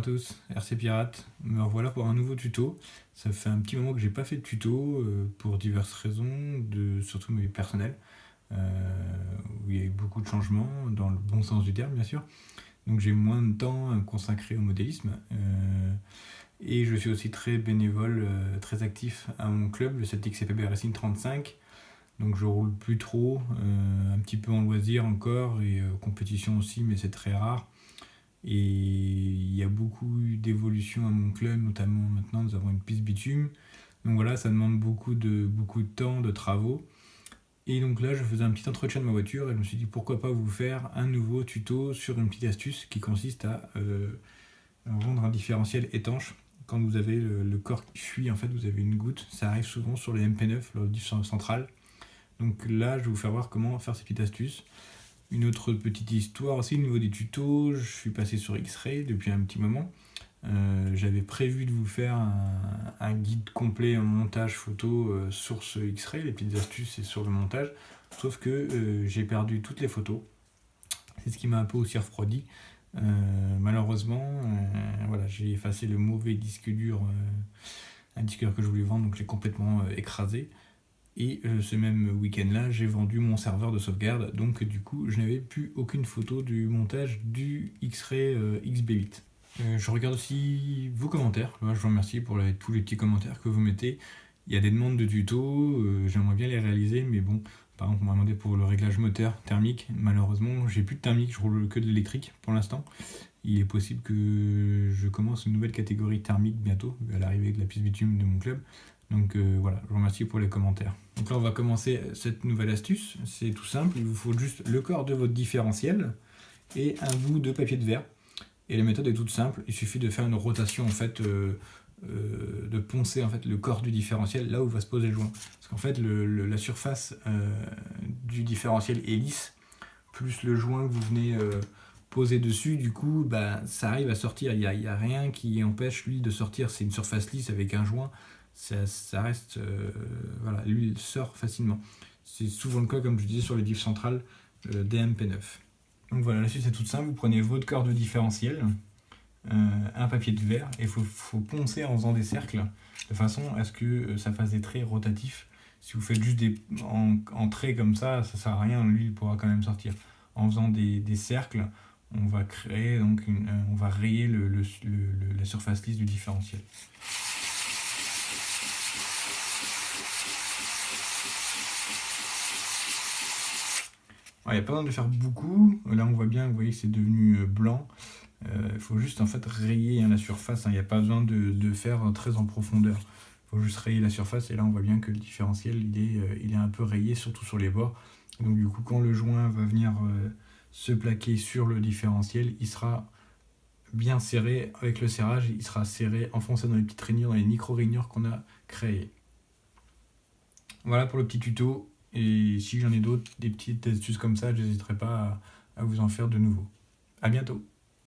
tous, RC Pirate, me revoilà pour un nouveau tuto. Ça fait un petit moment que j'ai pas fait de tuto pour diverses raisons, surtout mes personnelles, où il y a eu beaucoup de changements, dans le bon sens du terme bien sûr. Donc j'ai moins de temps à me consacrer au modélisme. Et je suis aussi très bénévole, très actif à mon club, le Celtic CPB Racing 35. Donc je roule plus trop, un petit peu en loisir encore et compétition aussi, mais c'est très rare. Et il y a beaucoup d'évolutions à mon club, notamment maintenant nous avons une piste bitume. Donc voilà, ça demande beaucoup de temps, de travaux. Et donc là, je faisais un petit entretien de ma voiture et je me suis dit pourquoi pas vous faire un nouveau tuto sur une petite astuce qui consiste à rendre un différentiel étanche. Quand vous avez le corps qui fuit, en fait, vous avez une goutte. Ça arrive souvent sur les MP9, le diff central. Donc là, je vais vous faire voir comment faire ces petites astuces. Une autre petite histoire aussi au niveau des tutos, je suis passé sur X-Ray depuis un petit moment. J'avais prévu de vous faire un guide complet en montage photo sur ce X-Ray, les petites astuces et sur le montage, sauf que j'ai perdu toutes les photos. C'est ce qui m'a un peu aussi refroidi. Malheureusement, voilà, j'ai effacé le mauvais disque dur, un disque dur que je voulais vendre, donc je l'ai complètement écrasé. Et ce même week-end-là, j'ai vendu mon serveur de sauvegarde, donc du coup, je n'avais plus aucune photo du montage du X-Ray XB8. Je regarde aussi vos commentaires. Là, je vous remercie pour tous les petits commentaires que vous mettez. Il y a des demandes de tutos, j'aimerais bien les réaliser, mais bon, par exemple, on m'a demandé pour le réglage moteur thermique. Malheureusement, j'ai plus de thermique, je roule que de l'électrique pour l'instant. Il est possible que je commence une nouvelle catégorie thermique bientôt, à l'arrivée de la piste bitume de mon club. Donc voilà, je vous remercie pour les commentaires. Donc là, on va commencer cette nouvelle astuce. C'est tout simple, il vous faut juste le corps de votre différentiel et un bout de papier de verre. Et la méthode est toute simple, il suffit de faire une rotation en fait, de poncer en fait, le corps du différentiel là où va se poser le joint. Parce qu'en fait, la surface du différentiel est lisse, plus le joint que vous venez poser dessus, du coup, ça arrive à sortir. Il y a rien qui empêche l'huile de sortir, c'est une surface lisse avec un joint. Ça reste, voilà, l'huile sort facilement. C'est souvent le cas, comme je disais, sur le diff central DMP9. Donc voilà, la suite c'est toute simple, vous prenez votre corps de différentiel, un papier de verre, et il faut poncer en faisant des cercles, de façon à ce que ça fasse des traits rotatifs. Si vous faites juste en traits comme ça sert à rien, l'huile pourra quand même sortir. En faisant des cercles, on va créer, donc on va rayer la surface lisse du différentiel. Il n'y a pas besoin de faire beaucoup. Là, on voit bien, vous voyez, c'est devenu blanc. Il faut juste en fait rayer la surface. Il n'y a pas besoin de faire très en profondeur. Il faut juste rayer la surface. Et là, on voit bien que le différentiel, il est un peu rayé, surtout sur les bords. Donc du coup, quand le joint va venir se plaquer sur le différentiel, il sera bien serré. Avec le serrage, il sera serré, enfoncé dans les petites rainures, dans les micro-rainures qu'on a créées. Voilà pour le petit tuto. Et si j'en ai d'autres, des petites astuces comme ça, je n'hésiterai pas à vous en faire de nouveau. À bientôt.